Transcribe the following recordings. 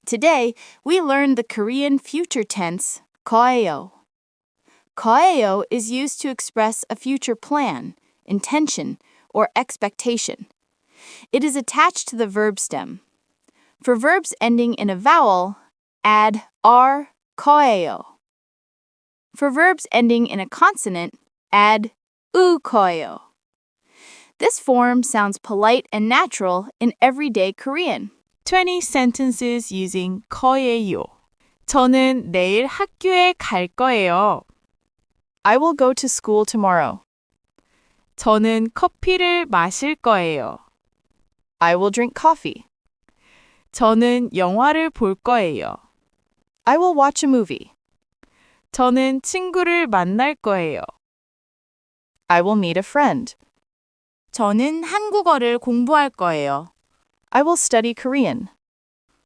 Today, we learned the Korean future tense, 거예요. 거예요 is used to express a future plan, intention, or expectation. It is attached to the verb stem. For verbs ending in a vowel, add r 거예요. For verbs ending in a consonant, add u 거예요. This form sounds polite and natural in everyday Korean. 20 sentences using 거예요. 저는 내일 학교에 갈 거예요. I will go to school tomorrow. 저는 커피를 마실 거예요. I will drink coffee. 저는 영화를 볼 거예요. I will watch a movie. 저는 친구를 만날 거예요. I will meet a friend. 저는 한국어를 공부할 거예요. I will study Korean.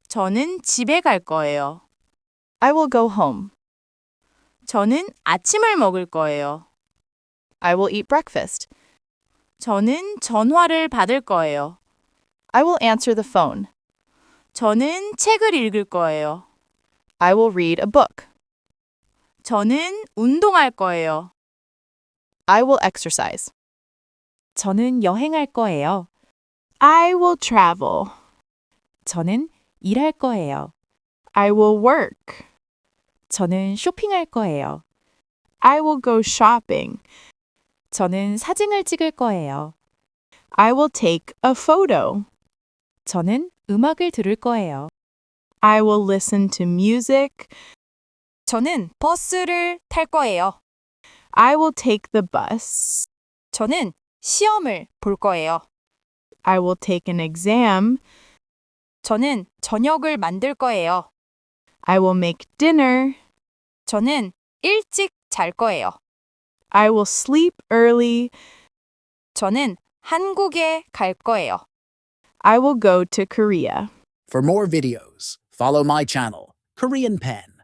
저는 집에 갈 거예요. I will go home. 저는 아침을 먹을 거예요. I will eat breakfast. 저는 전화를 받을 거예요. I will answer the phone. 저는 책을 읽을 거예요. I will read a book. 저는 운동할 거예요. I will exercise. 저는 여행할 거예요. I will travel. 저는 일할 거예요. I will work. 저는 쇼핑할 거예요. I will go shopping. 저는 사진을 찍을 거예요. I will take a photo. 저는 음악을 들을 거예요. I will listen to music. 저는 버스를 탈 거예요. I will take the bus. 저는 시험을 볼 거예요. I will take an exam. 저는 저녁을 만들 거예요. I will make dinner. 저는 일찍 잘 거예요. I will sleep early. 저는 한국에 갈 거예요. I will go to Korea. For more videos, follow my channel, Korean Pen.